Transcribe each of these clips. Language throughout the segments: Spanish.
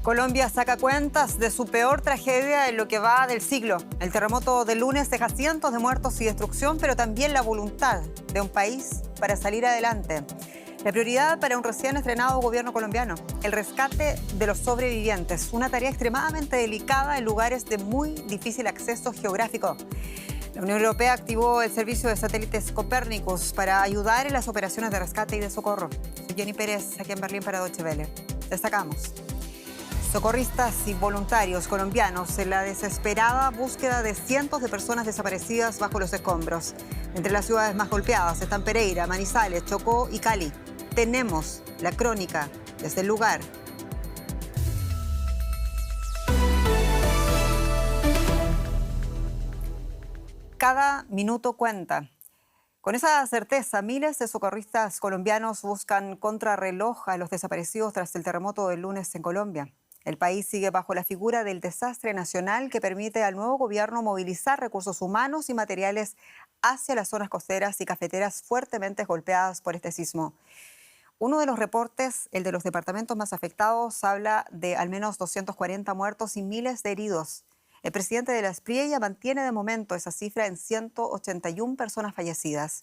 Colombia saca cuentas de su peor tragedia en lo que va del siglo. El terremoto del lunes deja cientos de muertos y destrucción, pero también la voluntad de un país para salir adelante. La prioridad para un recién estrenado gobierno colombiano, el rescate de los sobrevivientes, una tarea extremadamente delicada en lugares de muy difícil acceso geográfico. La Unión Europea activó el servicio de satélites Copérnicus para ayudar en las operaciones de rescate y de socorro. Soy Jenny Pérez, aquí en Berlín para Deutsche Welle. Destacamos. Socorristas y voluntarios colombianos en la desesperada búsqueda de cientos de personas desaparecidas bajo los escombros. Entre las ciudades más golpeadas están Pereira, Manizales, Chocó y Cali. Tenemos la crónica desde el lugar. Cada minuto cuenta. Con esa certeza, miles de socorristas colombianos buscan contrarreloj a los desaparecidos tras el terremoto del lunes en Colombia. El país sigue bajo la figura del desastre nacional que permite al nuevo gobierno movilizar recursos humanos y materiales hacia las zonas costeras y cafeteras fuertemente golpeadas por este sismo. Uno de los reportes, el de los departamentos más afectados, habla de al menos 240 muertos y miles de heridos. El presidente de la Espriella mantiene de momento esa cifra en 181 personas fallecidas.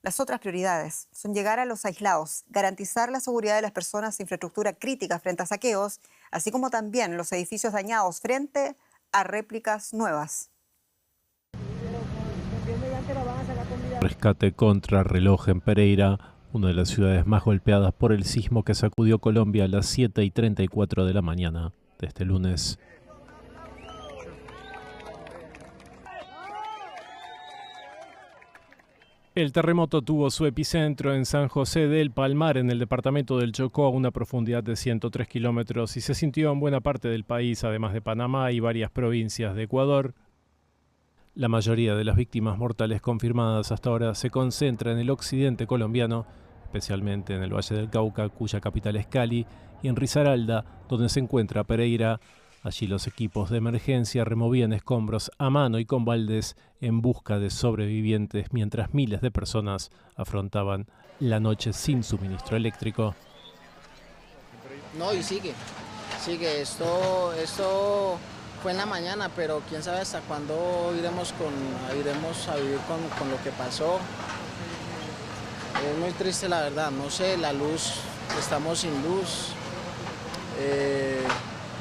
Las otras prioridades son llegar a los aislados, garantizar la seguridad de las personas e infraestructura crítica frente a saqueos, así como también los edificios dañados frente a réplicas nuevas. Rescate contrarreloj en Pereira, una de las ciudades más golpeadas por el sismo que sacudió Colombia a las 7:34 de la mañana de este lunes. El terremoto tuvo su epicentro en San José del Palmar, en el departamento del Chocó, a una profundidad de 103 kilómetros y se sintió en buena parte del país, además de Panamá y varias provincias de Ecuador. La mayoría de las víctimas mortales confirmadas hasta ahora se concentra en el occidente colombiano, especialmente en el Valle del Cauca, cuya capital es Cali, y en Risaralda, donde se encuentra Pereira. Allí los equipos de emergencia removían escombros a mano y con baldes en busca de sobrevivientes, mientras miles de personas afrontaban la noche sin suministro eléctrico. No, y sigue. Esto fue en la mañana, pero quién sabe hasta cuándo iremos a vivir con lo que pasó. Es muy triste, la verdad. No sé, la luz, estamos sin luz.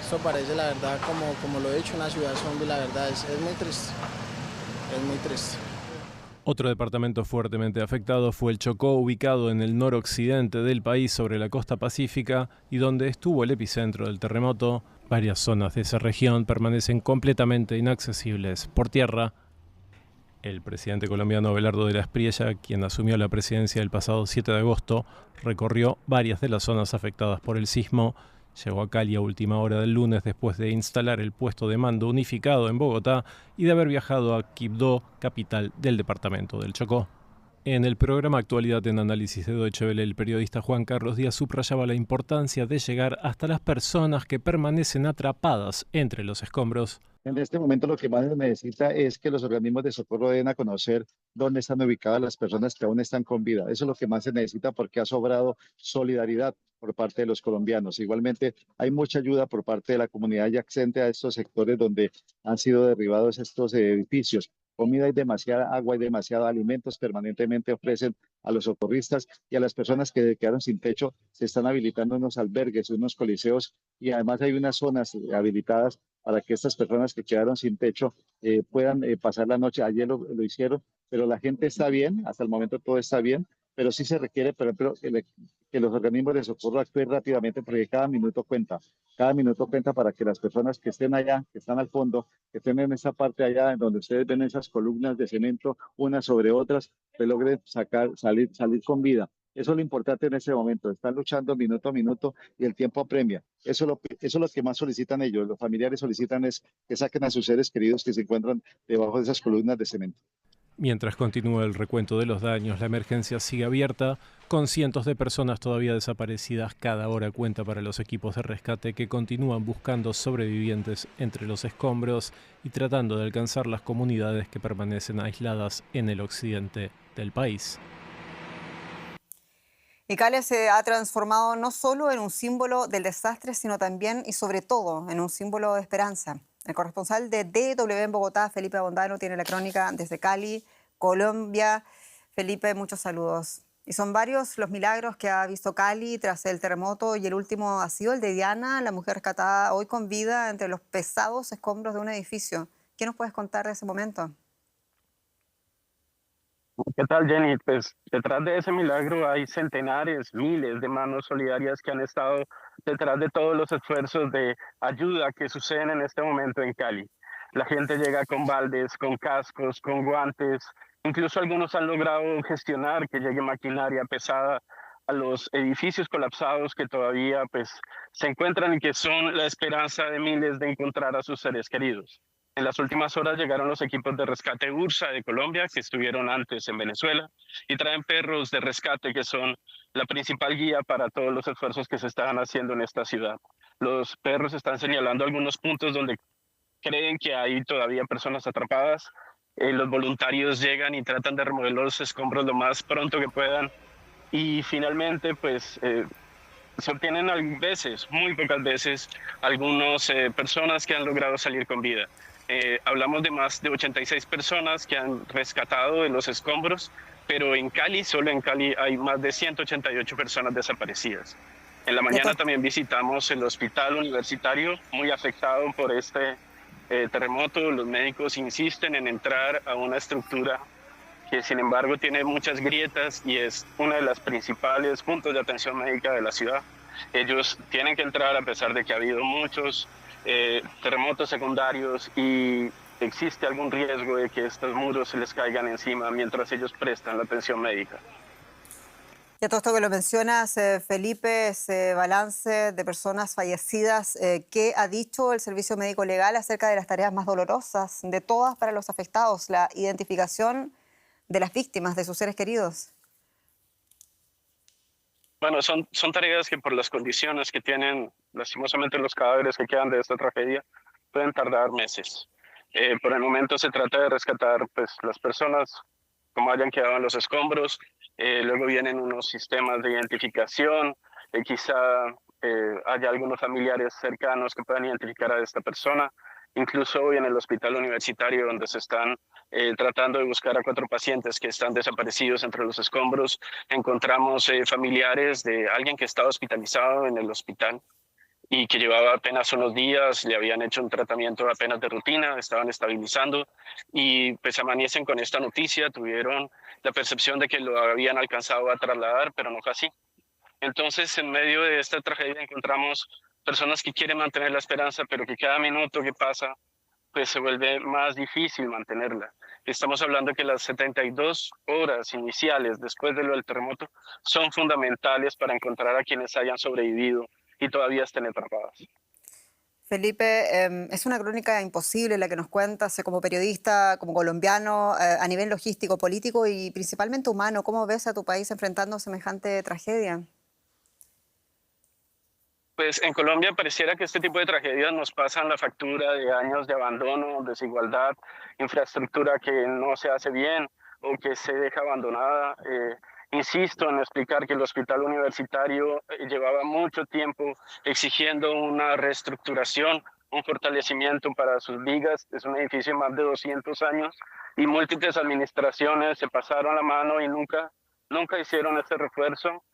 Esto parece, la verdad, como lo he dicho, una ciudad zombie, la verdad, es muy triste. Es muy triste. Otro departamento fuertemente afectado fue el Chocó, ubicado en el noroccidente del país sobre la costa pacífica y donde estuvo el epicentro del terremoto. Varias zonas de esa región permanecen completamente inaccesibles por tierra. El presidente colombiano Abelardo de la Espriella, quien asumió la presidencia el pasado 7 de agosto, recorrió varias de las zonas afectadas por el sismo. Llegó a Cali a última hora del lunes después de instalar el puesto de mando unificado en Bogotá y de haber viajado a Quibdó, capital del departamento del Chocó. En el programa Actualidad en Análisis de Deutsche Welle, el periodista Juan Carlos Díaz subrayaba la importancia de llegar hasta las personas que permanecen atrapadas entre los escombros. En este momento lo que más se necesita es que los organismos de socorro den a conocer dónde están ubicadas las personas que aún están con vida. Eso es lo que más se necesita porque ha sobrado solidaridad por parte de los colombianos. Igualmente hay mucha ayuda por parte de la comunidad adyacente a estos sectores donde han sido derribados estos edificios. Comida hay demasiada, agua hay demasiada, alimentos permanentemente ofrecen a los socorristas y a las personas que quedaron sin techo. Se están habilitando unos albergues, unos coliseos y además hay unas zonas habilitadas para que estas personas que quedaron sin techo puedan pasar la noche. Ayer lo hicieron, pero la gente está bien, hasta el momento todo está bien, pero sí se requiere, por ejemplo, que los organismos de socorro actúen rápidamente porque cada minuto cuenta para que las personas que estén allá, que están al fondo, que estén en esa parte allá, en donde ustedes ven esas columnas de cemento unas sobre otras, que logren salir con vida. Eso es lo importante en ese momento. Están luchando minuto a minuto y el tiempo apremia. Eso es lo que más solicitan ellos. Los familiares solicitan es que saquen a sus seres queridos que se encuentran debajo de esas columnas de cemento. Mientras continúa el recuento de los daños, la emergencia sigue abierta, con cientos de personas todavía desaparecidas. Cada hora cuenta para los equipos de rescate que continúan buscando sobrevivientes entre los escombros y tratando de alcanzar las comunidades que permanecen aisladas en el occidente del país. Y Cali se ha transformado no solo en un símbolo del desastre, sino también y sobre todo en un símbolo de esperanza. El corresponsal de DW en Bogotá, Felipe Abondano, tiene la crónica desde Cali, Colombia. Felipe, muchos saludos. Y son varios los milagros que ha visto Cali tras el terremoto y el último ha sido el de Diana, la mujer rescatada hoy con vida entre los pesados escombros de un edificio. ¿Qué nos puedes contar de ese momento? ¿Qué tal, Jenny? Pues detrás de ese milagro hay centenares, miles de manos solidarias que han estado detrás de todos los esfuerzos de ayuda que suceden en este momento en Cali. La gente llega con baldes, con cascos, con guantes, incluso algunos han logrado gestionar que llegue maquinaria pesada a los edificios colapsados que todavía pues, se encuentran y que son la esperanza de miles de encontrar a sus seres queridos. En las últimas horas llegaron los equipos de rescate URSA de Colombia, que estuvieron antes en Venezuela, y traen perros de rescate que son la principal guía para todos los esfuerzos que se están haciendo en esta ciudad. Los perros están señalando algunos puntos donde creen que hay todavía personas atrapadas. Los voluntarios llegan y tratan de remover los escombros lo más pronto que puedan. Y finalmente, pues se obtienen a veces, muy pocas veces, algunas personas que han logrado salir con vida. Hablamos de más de 86 personas que han rescatado de los escombros, pero en Cali, solo en Cali, hay más de 188 personas desaparecidas. En la mañana también visitamos el hospital universitario, muy afectado por este terremoto. Los médicos insisten en entrar a una estructura que sin embargo tiene muchas grietas y es uno de los principales puntos de atención médica de la ciudad. Ellos tienen que entrar a pesar de que ha habido muchos terremotos secundarios y existe algún riesgo de que estos muros se les caigan encima mientras ellos prestan la atención médica. Y a todo esto que lo mencionas, Felipe, ese balance de personas fallecidas, ¿qué ha dicho el Servicio Médico Legal acerca de las tareas más dolorosas de todas para los afectados, la identificación de las víctimas, de sus seres queridos? Bueno, son tareas que por las condiciones que tienen, lastimosamente los cadáveres que quedan de esta tragedia, pueden tardar meses. Por el momento se trata de rescatar pues, las personas como hayan quedado en los escombros, luego vienen unos sistemas de identificación, quizá haya algunos familiares cercanos que puedan identificar a esta persona. Incluso hoy en el hospital universitario donde se están tratando de buscar a 4 pacientes que están desaparecidos entre los escombros, encontramos familiares de alguien que estaba hospitalizado en el hospital y que llevaba apenas unos días, le habían hecho un tratamiento apenas de rutina, estaban estabilizando y pues amanecen con esta noticia, tuvieron la percepción de que lo habían alcanzado a trasladar, pero no fue así. Entonces, en medio de esta tragedia encontramos personas que quieren mantener la esperanza, pero que cada minuto que pasa, pues se vuelve más difícil mantenerla. Estamos hablando que las 72 horas iniciales después de lo del terremoto son fundamentales para encontrar a quienes hayan sobrevivido y todavía estén atrapadas. Felipe, es una crónica imposible la que nos cuentas como periodista, como colombiano, a nivel logístico, político y principalmente humano. ¿Cómo ves a tu país enfrentando semejante tragedia? Pues en Colombia pareciera que este tipo de tragedias nos pasan la factura de años de abandono, desigualdad, infraestructura que no se hace bien o que se deja abandonada. Insisto en explicar que el hospital universitario llevaba mucho tiempo exigiendo una reestructuración, un fortalecimiento para sus vigas. Es un edificio de más de 200 años y múltiples administraciones se pasaron la mano y nunca hicieron este refuerzo.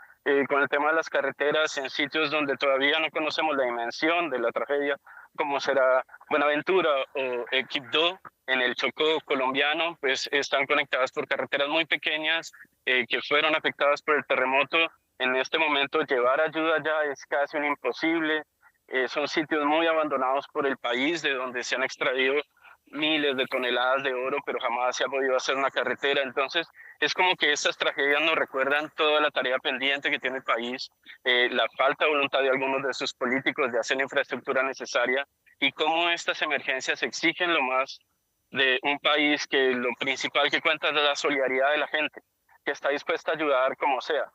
Con el tema de las carreteras en sitios donde todavía no conocemos la dimensión de la tragedia, como será Buenaventura o Quibdó, en el Chocó colombiano, pues están conectadas por carreteras muy pequeñas que fueron afectadas por el terremoto. En este momento llevar ayuda ya es casi un imposible. Son sitios muy abandonados por el país, de donde se han extraído miles de toneladas de oro, pero jamás se ha podido hacer una carretera. Entonces, es como que estas tragedias nos recuerdan toda la tarea pendiente que tiene el país, la falta de voluntad de algunos de sus políticos de hacer la infraestructura necesaria y cómo estas emergencias exigen lo más de un país que lo principal que cuenta es la solidaridad de la gente, que está dispuesta a ayudar como sea,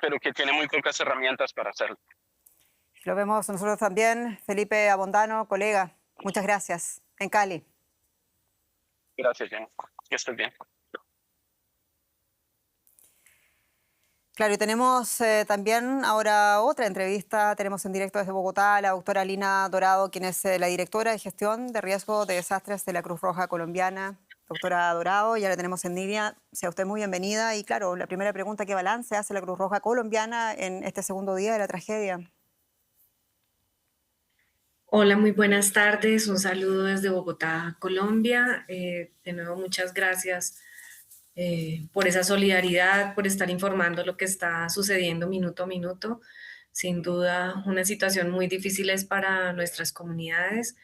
pero que tiene muy pocas herramientas para hacerlo. Lo vemos nosotros también. Felipe Abondano, colega, muchas gracias. En Cali. Gracias, Jen. Que estés bien. Claro, y tenemos también ahora otra entrevista. Tenemos en directo desde Bogotá a la doctora Lina Dorado, quien es la directora de gestión de riesgo de desastres de la Cruz Roja Colombiana. Doctora Dorado, ya la tenemos en línea. Sea usted muy bienvenida. Y claro, la primera pregunta: ¿qué balance hace la Cruz Roja Colombiana en este segundo día de la tragedia? Hola, muy buenas tardes. Un saludo desde Bogotá, Colombia. De nuevo, muchas gracias por esa solidaridad, por estar informando lo que está sucediendo minuto a minuto. Sin duda, una situación muy difícil es para nuestras comunidades.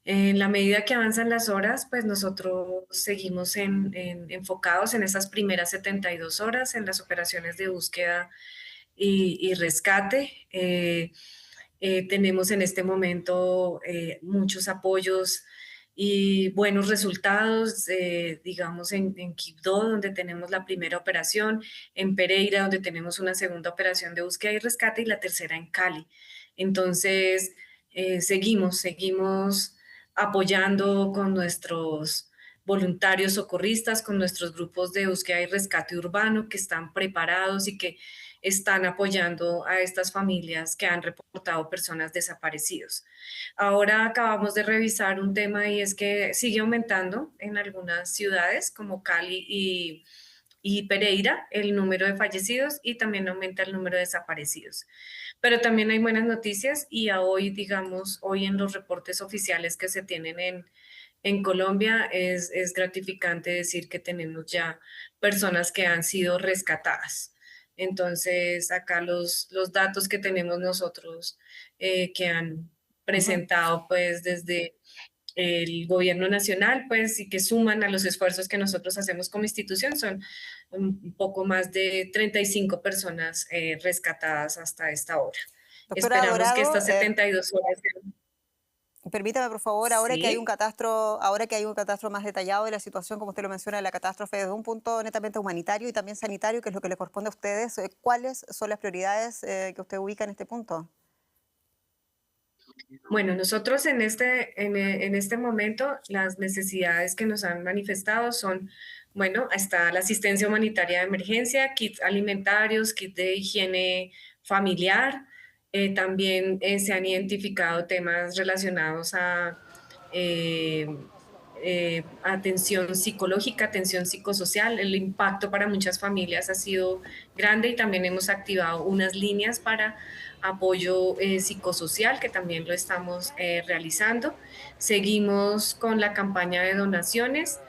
En la medida que avanzan las horas, pues nosotros seguimos enfocados en esas primeras 72 horas en las operaciones de búsqueda y rescate. Tenemos en este momento muchos apoyos y buenos resultados, digamos en Quibdó, donde tenemos la primera operación, en Pereira, donde tenemos una segunda operación de búsqueda y rescate y la tercera en Cali. Entonces, seguimos apoyando con nuestros voluntarios socorristas, con nuestros grupos de búsqueda y rescate urbano que están preparados y que están apoyando a estas familias que han reportado personas desaparecidos. Ahora acabamos de revisar un tema y es que sigue aumentando en algunas ciudades como Cali y Pereira el número de fallecidos y también aumenta el número de desaparecidos. Pero también hay buenas noticias y a hoy, digamos, hoy en los reportes oficiales que se tienen en Colombia es gratificante decir que tenemos ya personas que han sido rescatadas. Entonces, acá los datos que tenemos nosotros que han presentado pues desde el gobierno nacional, pues, y que suman a los esfuerzos que nosotros hacemos como institución, son un poco más de 35 personas rescatadas hasta esta hora. Doctora Esperamos que Dorado, estas 72 horas sean... permítame, por favor, ahora que hay un Sí. catastro más detallado de la situación, como usted lo menciona, de la catástrofe desde un punto netamente humanitario y también sanitario, que es lo que le corresponde a ustedes, ¿cuáles son las prioridades que usted ubica en este punto? Bueno, nosotros en este momento las necesidades que nos han manifestado son, bueno, está la asistencia humanitaria de emergencia, kits alimentarios, kits de higiene familiar. También se han identificado temas relacionados a eh, atención psicológica, atención psicosocial. El impacto para muchas familias ha sido grande y también hemos activado unas líneas para apoyo psicosocial, que también lo estamos realizando. Seguimos con la campaña de donaciones.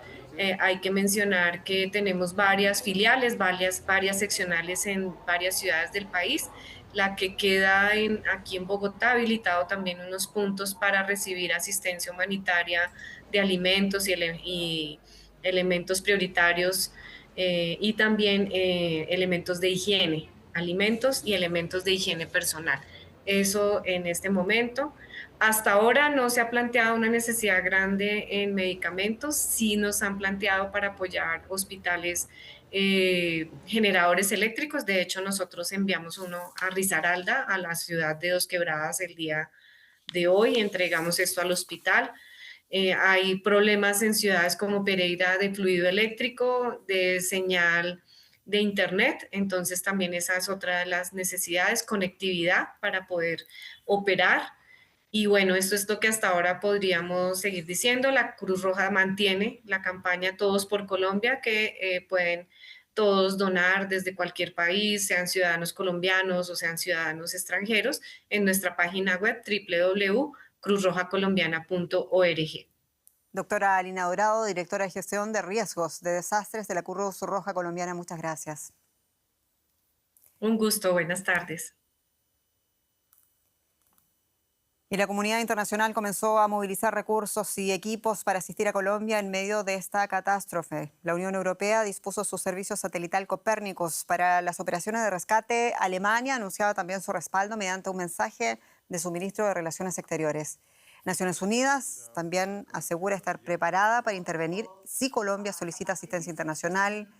Hay que mencionar que tenemos varias filiales, varias seccionales en varias ciudades del país. La que queda aquí en Bogotá ha habilitado también unos puntos para recibir asistencia humanitaria de alimentos y elementos prioritarios y también elementos de higiene, alimentos y elementos de higiene personal. Eso en este momento. Hasta ahora no se ha planteado una necesidad grande en medicamentos, sí nos han planteado para apoyar hospitales generadores eléctricos. De hecho, nosotros enviamos uno a Risaralda, a la ciudad de Dos Quebradas, el día de hoy, entregamos esto al hospital. Hay problemas en ciudades como Pereira de fluido eléctrico, de señal de internet, entonces también esa es otra de las necesidades, conectividad para poder operar. Y bueno, esto es lo que hasta ahora podríamos seguir diciendo. La Cruz Roja mantiene la campaña Todos por Colombia, que pueden todos donar desde cualquier país, sean ciudadanos colombianos o sean ciudadanos extranjeros, en nuestra página web www.cruzrojacolombiana.org. Doctora Lina Dorado, directora de gestión de riesgos de desastres de la Cruz Roja Colombiana, muchas gracias. Un gusto, buenas tardes. Y la comunidad internacional comenzó a movilizar recursos y equipos para asistir a Colombia en medio de esta catástrofe. La Unión Europea dispuso su servicio satelital Copérnicus para las operaciones de rescate. Alemania anunciaba también su respaldo mediante un mensaje de su ministro de Relaciones Exteriores. Naciones Unidas también asegura estar preparada para intervenir si Colombia solicita asistencia internacional.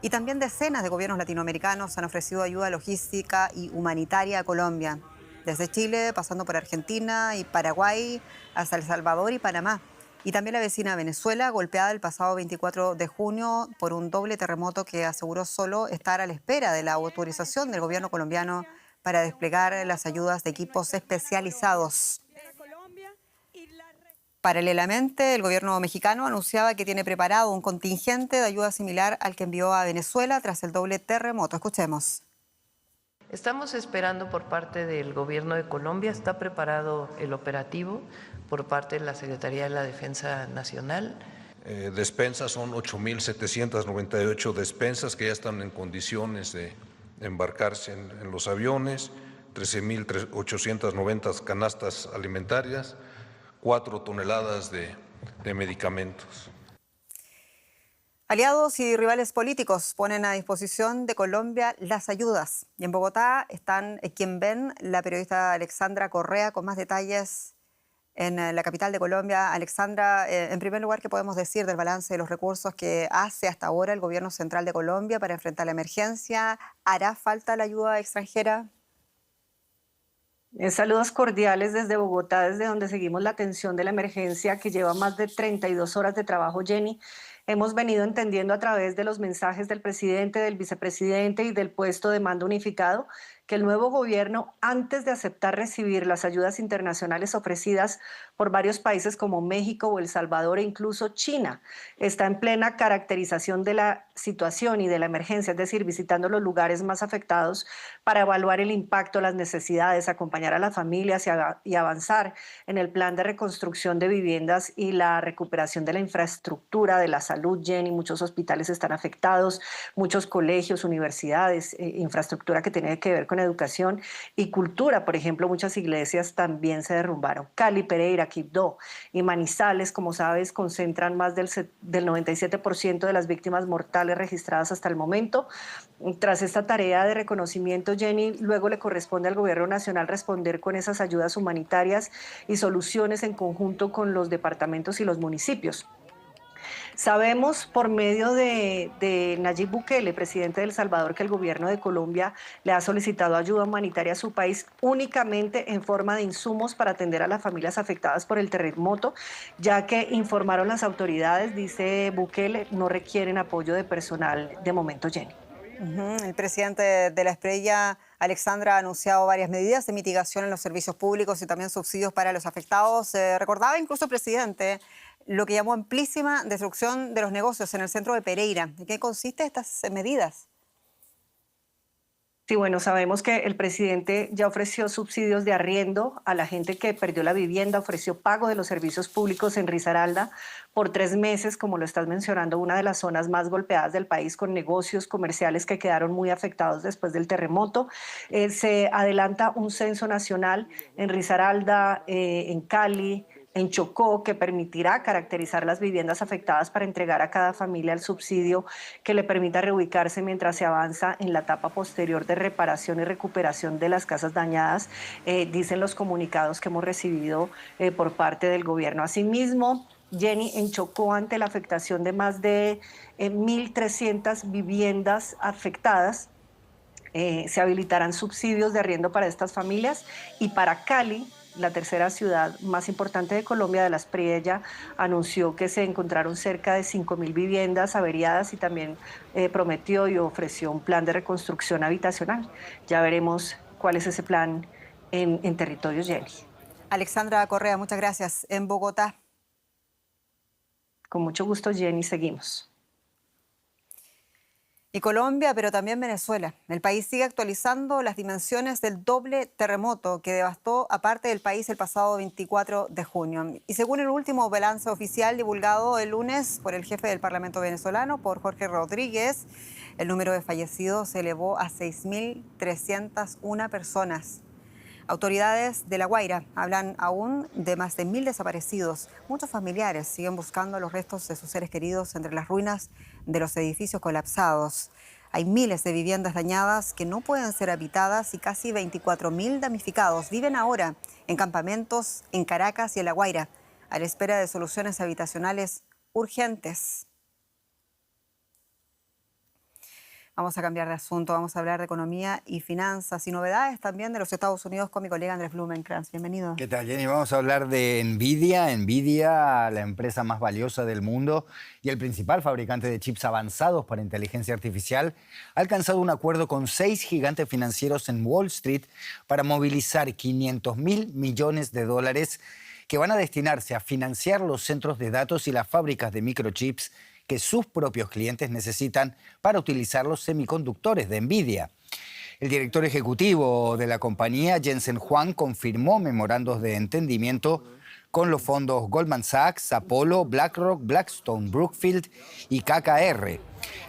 Y también decenas de gobiernos latinoamericanos han ofrecido ayuda logística y humanitaria a Colombia. Desde Chile, pasando por Argentina y Paraguay, hasta El Salvador y Panamá. Y también la vecina Venezuela, golpeada el pasado 24 de junio por un doble terremoto que aseguró solo estar a la espera de la autorización del gobierno colombiano para desplegar las ayudas de equipos especializados. Paralelamente, el gobierno mexicano anunciaba que tiene preparado un contingente de ayuda similar al que envió a Venezuela tras el doble terremoto. Escuchemos. Estamos esperando por parte del gobierno de Colombia, está preparado el operativo por parte de la Secretaría de la Defensa Nacional. Despensas son 8.798 despensas que ya están en condiciones de embarcarse en los aviones, 13.890 canastas alimentarias, 4 toneladas de medicamentos. Aliados y rivales políticos ponen a disposición de Colombia las ayudas. Y en Bogotá están quien ven, la periodista Alexandra Correa, con más detalles en la capital de Colombia. Alexandra, en primer lugar, ¿qué podemos decir del balance de los recursos que hace hasta ahora el gobierno central de Colombia para enfrentar la emergencia? ¿Hará falta la ayuda extranjera? Saludos cordiales desde Bogotá, desde donde seguimos la atención de la emergencia que lleva más de 32 horas de trabajo, Jenny. Hemos venido entendiendo a través de los mensajes del presidente, del vicepresidente y del puesto de mando unificado que el nuevo gobierno, antes de aceptar recibir las ayudas internacionales ofrecidas por varios países como México o El Salvador e incluso China, está en plena caracterización de la situación y de la emergencia, es decir, visitando los lugares más afectados para evaluar el impacto, las necesidades, acompañar a las familias y avanzar en el plan de reconstrucción de viviendas y la recuperación de la infraestructura de la salud. Jenny, muchos hospitales están afectados, muchos colegios, universidades, infraestructura que tiene que ver con educación y cultura. Por ejemplo, muchas iglesias también se derrumbaron. Cali, Pereira, Quibdó y Manizales, como sabes, concentran más del 97% de las víctimas mortales registradas hasta el momento. Tras esta tarea de reconocimiento, Jenny, luego le corresponde al Gobierno Nacional responder con esas ayudas humanitarias y soluciones en conjunto con los departamentos y los municipios. Sabemos por medio de Nayib Bukele, presidente de El Salvador, que el gobierno de Colombia le ha solicitado ayuda humanitaria a su país únicamente en forma de insumos para atender a las familias afectadas por el terremoto, ya que informaron las autoridades, dice Bukele, no requieren apoyo de personal de momento, Jenny. El presidente de la Espriella, Alexandra, ha anunciado varias medidas de mitigación en los servicios públicos y también subsidios para los afectados. Recordaba incluso el presidente lo que llamó amplísima destrucción de los negocios en el centro de Pereira. ¿En qué consisten estas medidas? Sí, bueno, sabemos que el presidente ya ofreció subsidios de arriendo a la gente que perdió la vivienda, ofreció pago de los servicios públicos en Risaralda por 3 meses, como lo estás mencionando, una de las zonas más golpeadas del país, con negocios comerciales que quedaron muy afectados después del terremoto. Se adelanta un censo nacional en Risaralda, en Cali, en Chocó, que permitirá caracterizar las viviendas afectadas para entregar a cada familia el subsidio que le permita reubicarse mientras se avanza en la etapa posterior de reparación y recuperación de las casas dañadas, dicen los comunicados que hemos recibido por parte del gobierno. Asimismo, Jenny, en Chocó, ante la afectación de más de 1.300 viviendas afectadas, se habilitarán subsidios de arriendo para estas familias. Y para Cali, la tercera ciudad más importante de Colombia, de la Espriella, anunció que se encontraron cerca de 5.000 viviendas averiadas y también prometió y ofreció un plan de reconstrucción habitacional. Ya veremos cuál es ese plan en territorios, Jenny. Alexandra Correa, muchas gracias. En Bogotá. Con mucho gusto, Jenny, seguimos. Y Colombia, pero también Venezuela. El país sigue actualizando las dimensiones del doble terremoto que devastó a parte del país el pasado 24 de junio. Y según el último balance oficial divulgado el lunes por el jefe del Parlamento venezolano, por Jorge Rodríguez, el número de fallecidos se elevó a 6.301 personas. Autoridades de La Guaira hablan aún de más de 1.000 desaparecidos. Muchos familiares siguen buscando los restos de sus seres queridos entre las ruinas de los edificios colapsados. Hay miles de viviendas dañadas que no pueden ser habitadas y casi 24.000 damnificados viven ahora en campamentos en Caracas y en La Guaira, a la espera de soluciones habitacionales urgentes. Vamos a cambiar de asunto, vamos a hablar de economía y finanzas y novedades también de los Estados Unidos con mi colega Andrés Blumenkrantz. Bienvenido. ¿Qué tal, Jenny? Vamos a hablar de NVIDIA. NVIDIA, la empresa más valiosa del mundo y el principal fabricante de chips avanzados para inteligencia artificial, ha alcanzado un acuerdo con 6 gigantes financieros en Wall Street para movilizar $500.000 millones que van a destinarse a financiar los centros de datos y las fábricas de microchips que sus propios clientes necesitan para utilizar los semiconductores de NVIDIA. El director ejecutivo de la compañía, Jensen Huang, confirmó memorandos de entendimiento con los fondos Goldman Sachs, Apollo, BlackRock, Blackstone, Brookfield y KKR.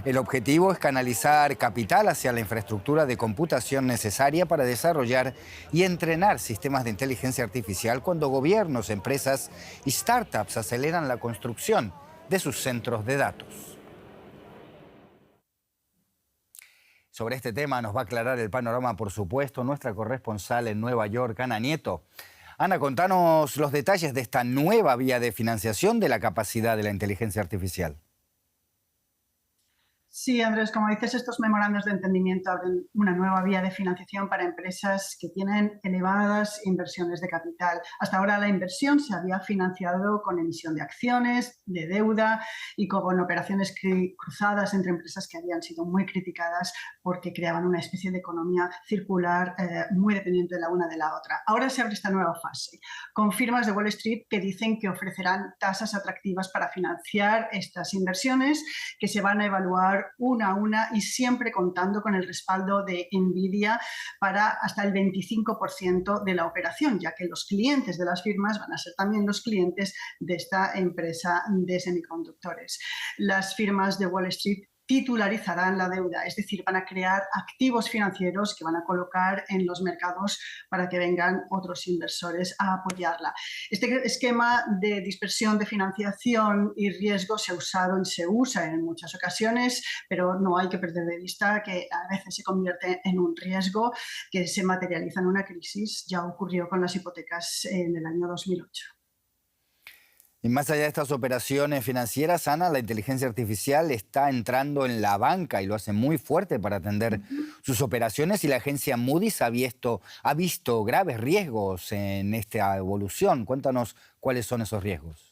El objetivo es canalizar capital hacia la infraestructura de computación necesaria para desarrollar y entrenar sistemas de inteligencia artificial cuando gobiernos, empresas y startups aceleran la construcción de sus centros de datos. Sobre este tema nos va a aclarar el panorama, por supuesto, nuestra corresponsal en Nueva York, Ana Nieto. Ana, contanos los detalles de esta nueva vía de financiación de la capacidad de la inteligencia artificial. Sí, Andrés, como dices, estos memorandos de entendimiento abren una nueva vía de financiación para empresas que tienen elevadas inversiones de capital. Hasta ahora la inversión se había financiado con emisión de acciones, de deuda y con operaciones cruzadas entre empresas que habían sido muy criticadas porque creaban una especie de economía circular muy dependiente de la una de la otra. Ahora se abre esta nueva fase, con firmas de Wall Street que dicen que ofrecerán tasas atractivas para financiar estas inversiones que se van a evaluar una a una y siempre contando con el respaldo de NVIDIA para hasta el 25% de la operación, ya que los clientes de las firmas van a ser también los clientes de esta empresa de semiconductores. Las firmas de Wall Street titularizarán la deuda, es decir, van a crear activos financieros que van a colocar en los mercados para que vengan otros inversores a apoyarla. Este esquema de dispersión de financiación y riesgo se ha usado y se usa en muchas ocasiones, pero no hay que perder de vista que a veces se convierte en un riesgo que se materializa en una crisis. Ya ocurrió con las hipotecas en el año 2008. Y más allá de estas operaciones financieras, Ana, la inteligencia artificial está entrando en la banca y lo hace muy fuerte para atender sus operaciones, y la agencia Moody's ha visto graves riesgos en esta evolución. Cuéntanos cuáles son esos riesgos.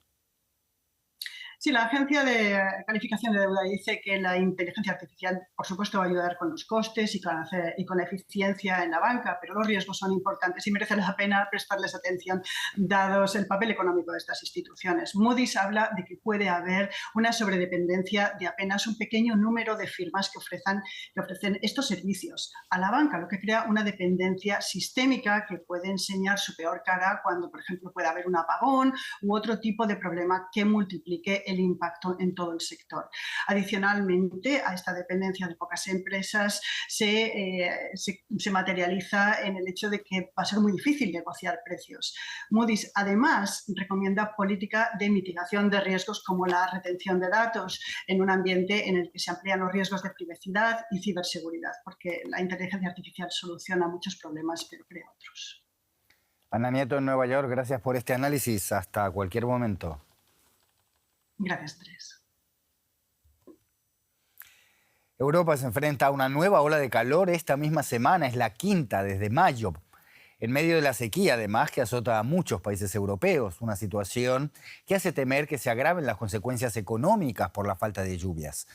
Sí, la agencia de calificación de deuda dice que la inteligencia artificial, por supuesto, va a ayudar con los costes y con la eficiencia en la banca, pero los riesgos son importantes y merece la pena prestarles atención, dados el papel económico de estas instituciones. Moody's habla de que puede haber una sobredependencia de apenas un pequeño número de firmas que ofrecen estos servicios a la banca, lo que crea una dependencia sistémica que puede enseñar su peor cara cuando, por ejemplo, puede haber un apagón u otro tipo de problema que multiplique el impacto en todo el sector. Adicionalmente, a esta dependencia de pocas empresas se materializa en el hecho de que va a ser muy difícil negociar precios. Moody's, además, recomienda política de mitigación de riesgos como la retención de datos en un ambiente en el que se amplían los riesgos de privacidad y ciberseguridad, porque la inteligencia artificial soluciona muchos problemas, pero crea otros. Ana Nieto en Nueva York, gracias por este análisis. Hasta cualquier momento. Gracias, Andrés. Europa se enfrenta a una nueva ola de calor esta misma semana, es la quinta desde mayo, en medio de la sequía, además, que azota a muchos países europeos, una situación que hace temer que se agraven las consecuencias económicas por la falta de lluvias.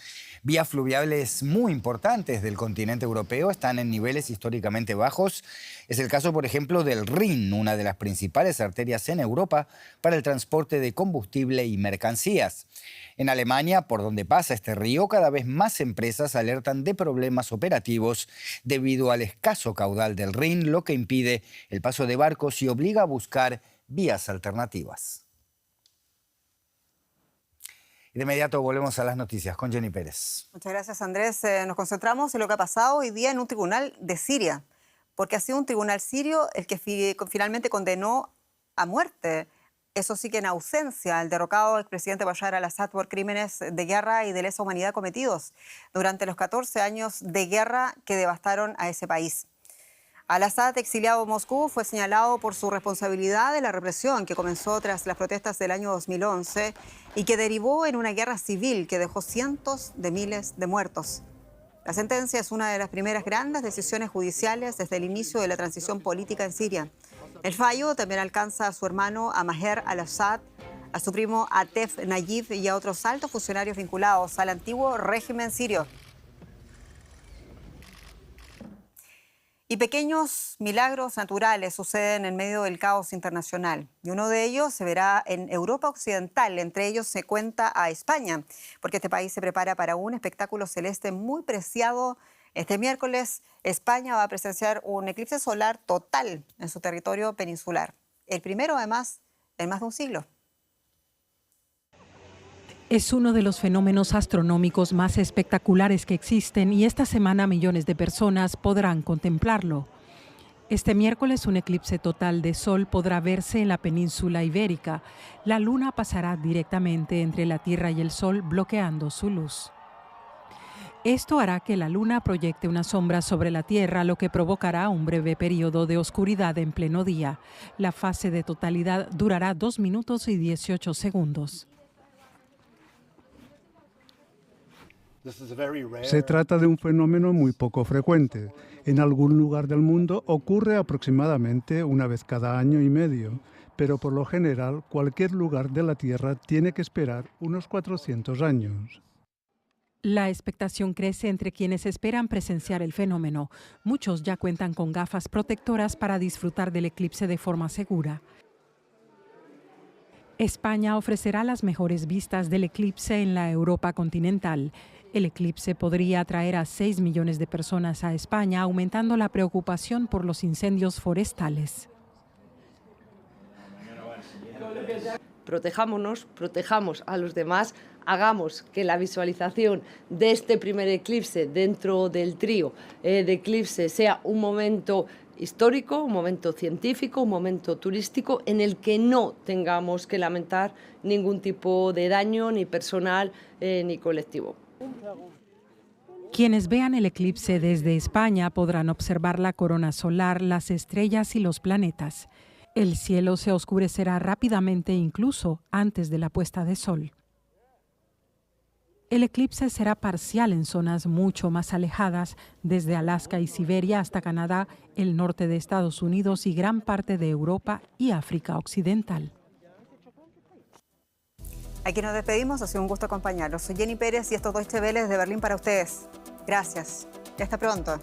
Vías fluviales muy importantes del continente europeo están en niveles históricamente bajos. Es el caso, por ejemplo, del Rin, una de las principales arterias en Europa para el transporte de combustible y mercancías. En Alemania, por donde pasa este río, cada vez más empresas alertan de problemas operativos debido al escaso caudal del Rin, lo que impide el paso de barcos y obliga a buscar vías alternativas. Y de inmediato volvemos a las noticias con Jenny Pérez. Muchas gracias, Andrés. Nos concentramos en lo que ha pasado hoy día en un tribunal de Siria, porque ha sido un tribunal sirio el que finalmente condenó a muerte, eso sí que en ausencia, al derrocado expresidente Bashar al-Assad por crímenes de guerra y de lesa humanidad cometidos durante los 14 años de guerra que devastaron a ese país. Al-Assad, exiliado en Moscú, fue señalado por su responsabilidad de la represión que comenzó tras las protestas del año 2011 y que derivó en una guerra civil que dejó cientos de miles de muertos. La sentencia es una de las primeras grandes decisiones judiciales desde el inicio de la transición política en Siria. El fallo también alcanza a su hermano a Maher al-Assad, a su primo Atef Nayib y a otros altos funcionarios vinculados al antiguo régimen sirio. Y pequeños milagros naturales suceden en medio del caos internacional. Y uno de ellos se verá en Europa Occidental. Entre ellos se cuenta a España, porque este país se prepara para un espectáculo celeste muy preciado. Este miércoles, España va a presenciar un eclipse solar total en su territorio peninsular. El primero, además, en más de un siglo. Es uno de los fenómenos astronómicos más espectaculares que existen y esta semana millones de personas podrán contemplarlo. Este miércoles un eclipse total de sol podrá verse en la península ibérica. La luna pasará directamente entre la Tierra y el Sol, bloqueando su luz. Esto hará que la luna proyecte una sombra sobre la Tierra, lo que provocará un breve periodo de oscuridad en pleno día. La fase de totalidad durará 2 minutos y 18 segundos. Se trata de un fenómeno muy poco frecuente. En algún lugar del mundo ocurre aproximadamente una vez cada año y medio, pero por lo general cualquier lugar de la Tierra tiene que esperar unos 400 años. La expectación crece entre quienes esperan presenciar el fenómeno. Muchos ya cuentan con gafas protectoras para disfrutar del eclipse de forma segura. España ofrecerá las mejores vistas del eclipse en la Europa continental. El eclipse podría atraer a 6 millones de personas a España, aumentando la preocupación por los incendios forestales. Protejámonos, protejamos a los demás, hagamos que la visualización de este primer eclipse dentro del trío de eclipse sea un momento histórico, un momento científico, un momento turístico en el que no tengamos que lamentar ningún tipo de daño, ni personal ni colectivo. Quienes vean el eclipse desde España podrán observar la corona solar, las estrellas y los planetas. El cielo se oscurecerá rápidamente incluso antes de la puesta de sol. El eclipse será parcial en zonas mucho más alejadas, desde Alaska y Siberia hasta Canadá, el norte de Estados Unidos y gran parte de Europa y África Occidental. Aquí nos despedimos, ha sido un gusto acompañarlos. Soy Jenny Pérez y esto es Deutsche Welle desde Berlín para ustedes. Gracias y hasta pronto.